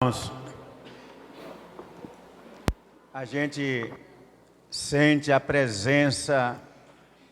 Irmãos, a gente sente a presença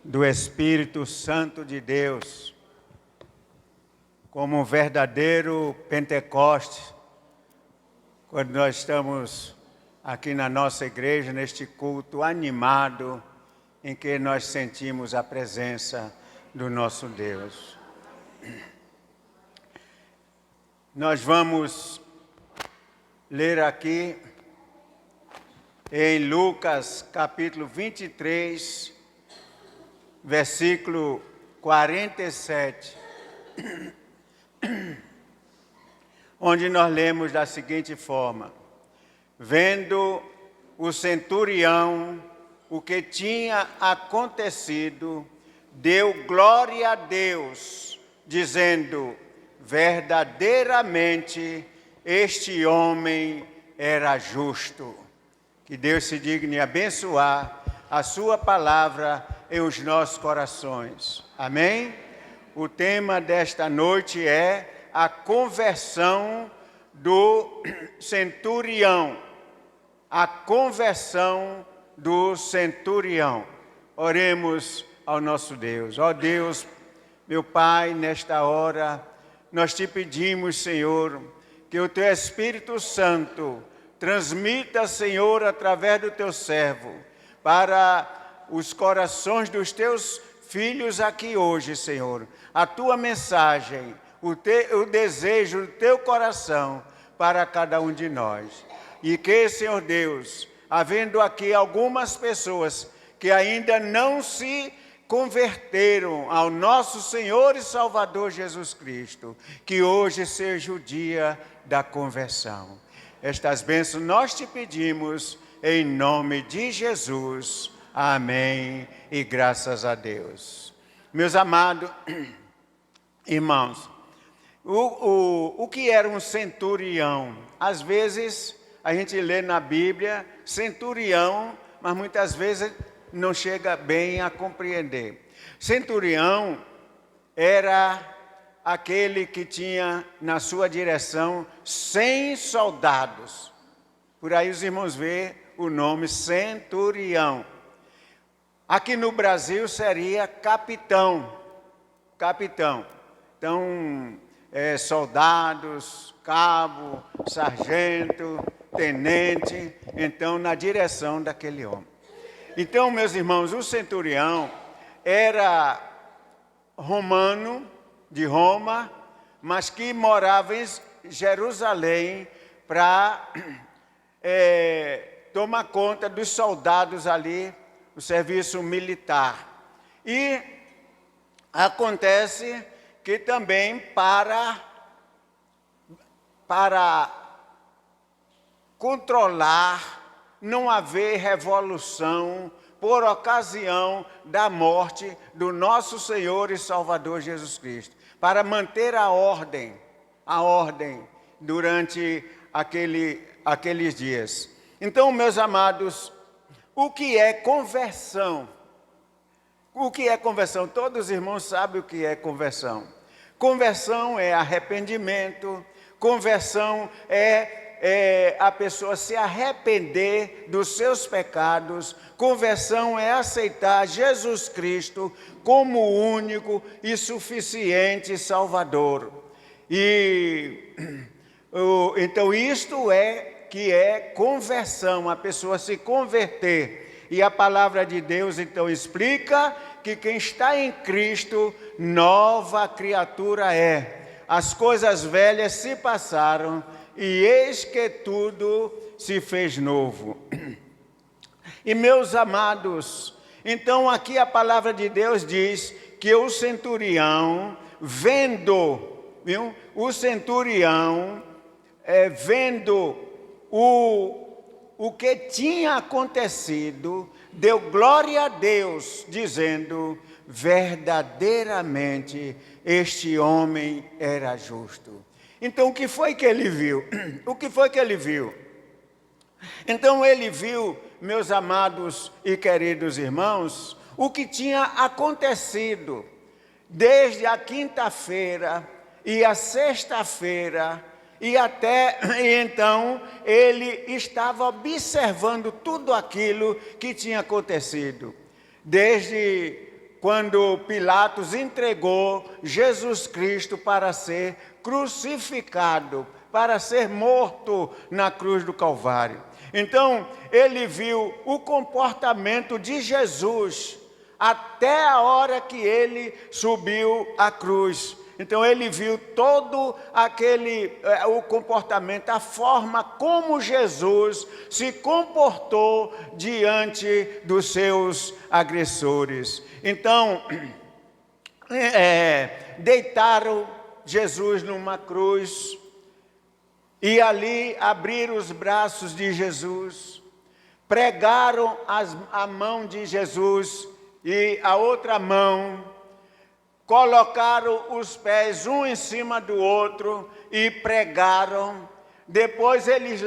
do Espírito Santo de Deus como um verdadeiro Pentecostes, quando nós estamos aqui na nossa igreja, neste culto animado, em que nós sentimos a presença do nosso Deus. Nós vamos ler aqui em Lucas capítulo 23, versículo 47, onde nós lemos da seguinte forma: vendo o centurião o que tinha acontecido, deu glória a Deus, dizendo: verdadeiramente este homem era justo. Que Deus se digne abençoar a sua palavra em os nossos corações. Amém? O tema desta noite é a conversão do centurião. A conversão do centurião. Oremos ao nosso Deus. Ó Deus, meu Pai, nesta hora, nós te pedimos, Senhor, que o Teu Espírito Santo transmita, Senhor, através do Teu servo, para os corações dos Teus filhos aqui hoje, Senhor, a Tua mensagem, o desejo do Teu coração para cada um de nós. E que, Senhor Deus, havendo aqui algumas pessoas que ainda não se converteram ao nosso Senhor e Salvador Jesus Cristo, que hoje seja o dia da conversão. Estas bênçãos nós te pedimos em nome de Jesus. Amém e graças a Deus. Meus amados irmãos, o que era um centurião? Às vezes a gente lê na Bíblia centurião, mas muitas vezes não chega bem a compreender. Centurião era aquele que tinha na sua direção 100 soldados. Por aí os irmãos veem o nome centurião. Aqui no Brasil seria capitão. Capitão. Então, soldados, cabo, sargento, tenente, então na direção daquele homem. Então, meus irmãos, o centurião era romano, de Roma, mas que morava em Jerusalém para tomar conta dos soldados ali, o serviço militar. E acontece que também para controlar, não haver revolução por ocasião da morte do nosso Senhor e Salvador Jesus Cristo, para manter a ordem durante aqueles dias. Então, meus amados, o que é conversão? O que é conversão? Todos os irmãos sabem o que é conversão. Conversão é arrependimento, conversão é a pessoa se arrepender dos seus pecados. Conversão é aceitar Jesus Cristo como o único e suficiente Salvador. Então isto que é conversão, a pessoa se converter. E a palavra de Deus então explica que quem está em Cristo, nova criatura é. As coisas velhas se passaram e eis que tudo se fez novo. E meus amados, então aqui a palavra de Deus diz que o centurião, vendo o que tinha acontecido, deu glória a Deus, dizendo: verdadeiramente este homem era justo. Então, o que foi que ele viu? O que foi que ele viu? Então, ele viu, meus amados e queridos irmãos, o que tinha acontecido desde a quinta-feira e a sexta-feira e então ele estava observando tudo aquilo que tinha acontecido. Desde quando Pilatos entregou Jesus Cristo para ser crucificado, para ser morto na cruz do Calvário. Então, ele viu o comportamento de Jesus até a hora que ele subiu à cruz. Então ele viu todo o comportamento, a forma como Jesus se comportou diante dos seus agressores. Então, deitaram Jesus numa cruz e ali abriram os braços de Jesus, pregaram a mão de Jesus e a outra mão, colocaram os pés um em cima do outro e pregaram. Depois eles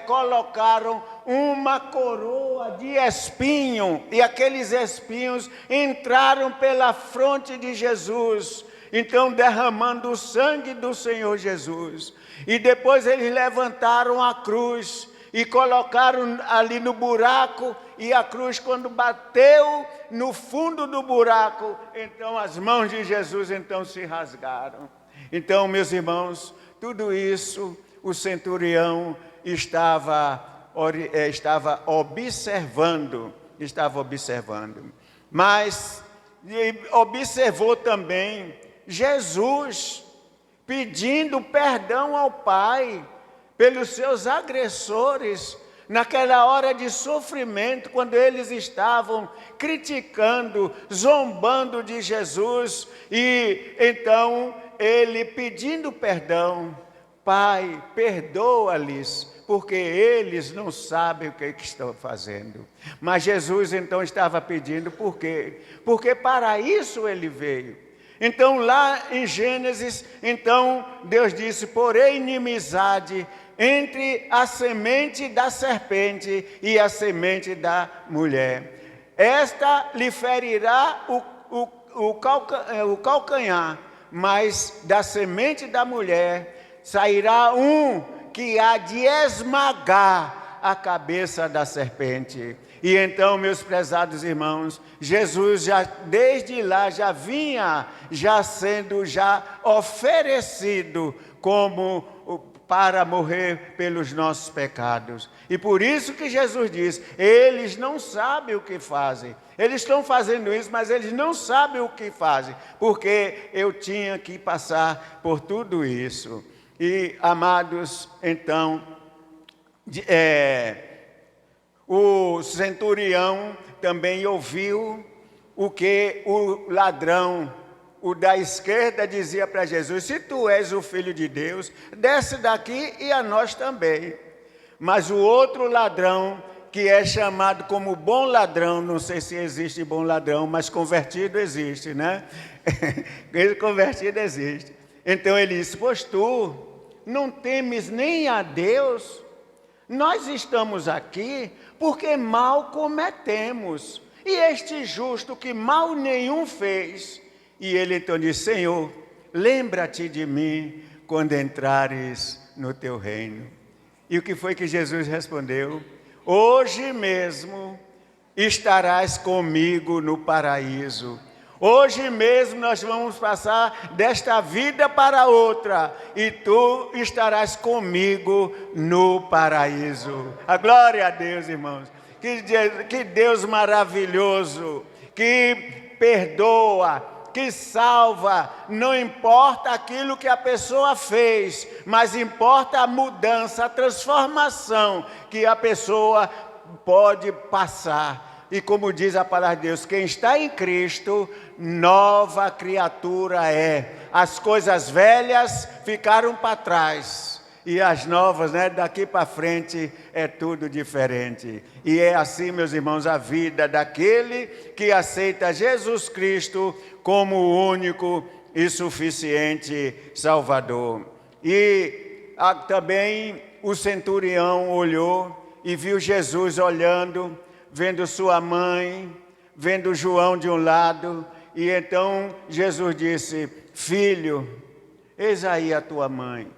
colocaram uma coroa de espinho, e aqueles espinhos entraram pela fronte de Jesus, então derramando o sangue do Senhor Jesus. E depois eles levantaram a cruz e colocaram ali no buraco, e a cruz, quando bateu no fundo do buraco, então as mãos de Jesus então se rasgaram. Então, meus irmãos, tudo isso o centurião estava observando, mas observou também Jesus pedindo perdão ao Pai pelos seus agressores, naquela hora de sofrimento, quando eles estavam criticando, zombando de Jesus, e então ele pedindo perdão: Pai, perdoa-lhes, porque eles não sabem o que estão fazendo. Mas Jesus então estava pedindo, por quê? Porque para isso ele veio. Então lá em Gênesis, então Deus disse: porém inimizade entre a semente da serpente e a semente da mulher. Esta lhe ferirá o calcanhar, mas da semente da mulher sairá um que há de esmagar a cabeça da serpente. E então, meus prezados irmãos, Jesus desde lá já vinha sendo oferecido como para morrer pelos nossos pecados. E por isso que Jesus diz: eles não sabem o que fazem. Eles estão fazendo isso, mas eles não sabem o que fazem, porque eu tinha que passar por tudo isso. E, amados, então, o centurião também ouviu o que o ladrão, o da esquerda, dizia para Jesus: se tu és o Filho de Deus, desce daqui e a nós também. Mas o outro ladrão, que é chamado como bom ladrão, não sei se existe bom ladrão, mas convertido existe, né? Convertido existe. Então ele disse: pois tu não temes nem a Deus? Nós estamos aqui porque mal cometemos, e este justo que mal nenhum fez. E ele então disse: Senhor, lembra-te de mim quando entrares no teu reino. E o que foi que Jesus respondeu? Hoje mesmo estarás comigo no paraíso. Hoje mesmo nós vamos passar desta vida para outra, e tu estarás comigo no paraíso. A glória a Deus, irmãos. Que Deus maravilhoso, que perdoa, que salva. Não importa aquilo que a pessoa fez, mas importa a mudança, a transformação que a pessoa pode passar. E como diz a palavra de Deus, quem está em Cristo, nova criatura é. As coisas velhas ficaram para trás, e as novas, daqui para frente é tudo diferente. E é assim, meus irmãos, a vida daquele que aceita Jesus Cristo como o único e suficiente Salvador. E também o centurião olhou e viu Jesus olhando, vendo sua mãe, vendo João de um lado, e então Jesus disse: filho, eis aí a tua mãe.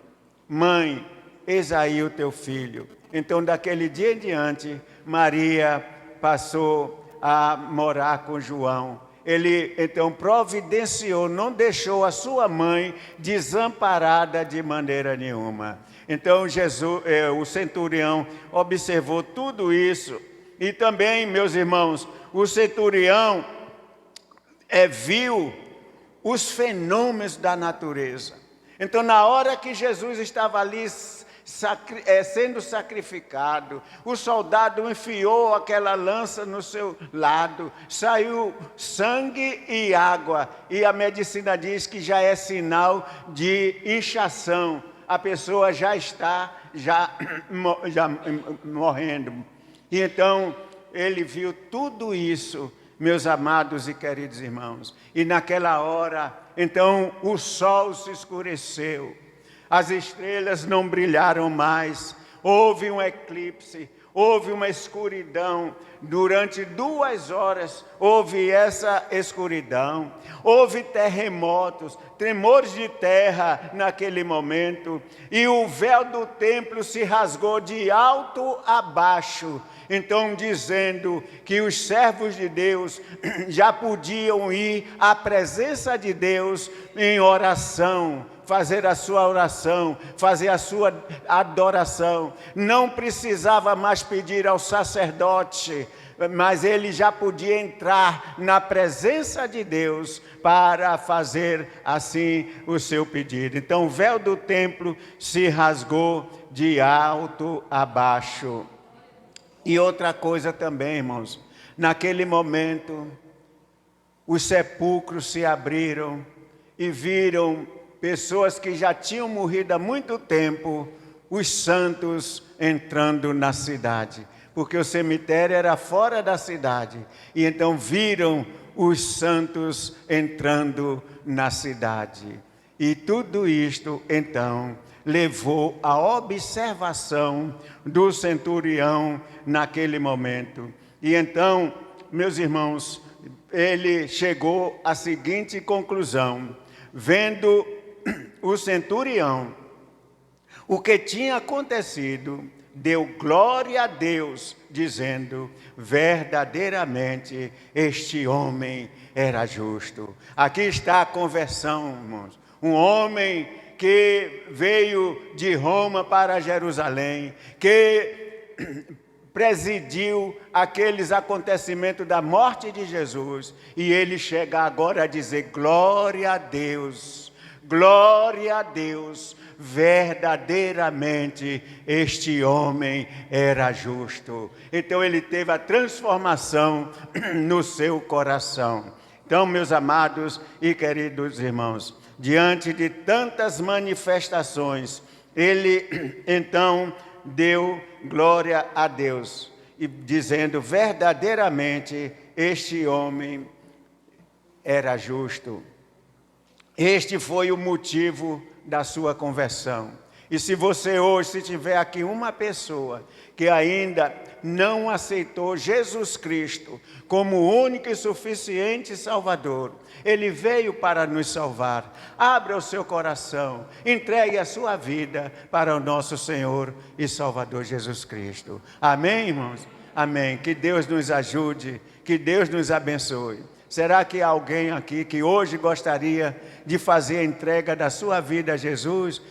mãe, eis aí o teu filho. Então, daquele dia em diante, Maria passou a morar com João. Ele, então, providenciou, não deixou a sua mãe desamparada de maneira nenhuma. Então, o centurião observou tudo isso. E também, meus irmãos, o centurião viu os fenômenos da natureza. Então, na hora que Jesus estava ali sendo sacrificado, o soldado enfiou aquela lança no seu lado, saiu sangue e água, e a medicina diz que já é sinal de inchação, a pessoa já está morrendo. E então ele viu tudo isso, meus amados e queridos irmãos, e naquela hora, então o sol se escureceu, as estrelas não brilharam mais, houve um eclipse, houve uma escuridão, durante 2 horas houve essa escuridão, houve terremotos, tremores de terra naquele momento, e o véu do templo se rasgou de alto a baixo, então dizendo que os servos de Deus já podiam ir à presença de Deus em oração, fazer a sua oração, fazer a sua adoração. Não precisava mais pedir ao sacerdote, mas ele já podia entrar na presença de Deus para fazer assim o seu pedido. Então o véu do templo se rasgou de alto a baixo. E outra coisa também, irmãos, naquele momento os sepulcros se abriram e viram pessoas que já tinham morrido há muito tempo, os santos entrando na cidade, porque o cemitério era fora da cidade, e então viram os santos entrando na cidade. E tudo isto, então, levou à observação do centurião naquele momento. E então, meus irmãos, ele chegou à seguinte conclusão: vendo o centurião o que tinha acontecido, deu glória a Deus, dizendo: verdadeiramente este homem era justo. Aqui está a conversão, irmãos. Um homem que veio de Roma para Jerusalém, que presidiu aqueles acontecimentos da morte de Jesus, e ele chega agora a dizer: glória a Deus, glória a Deus, verdadeiramente este homem era justo. Então ele teve a transformação no seu coração. Então, meus amados e queridos irmãos, diante de tantas manifestações, ele então deu glória a Deus, e dizendo: verdadeiramente este homem era justo. Este foi o motivo da sua conversão. E se você hoje, se tiver aqui uma pessoa que ainda não aceitou Jesus Cristo como o único e suficiente Salvador, Ele veio para nos salvar. Abra o seu coração, entregue a sua vida para o nosso Senhor e Salvador Jesus Cristo. Amém, irmãos? Amém. Que Deus nos ajude, que Deus nos abençoe. Será que há alguém aqui que hoje gostaria de fazer a entrega da sua vida a Jesus?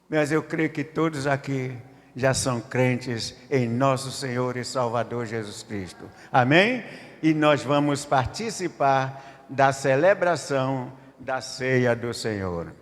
Mas eu creio que todos aqui já são crentes em nosso Senhor e Salvador Jesus Cristo. Amém? E nós vamos participar da celebração da ceia do Senhor.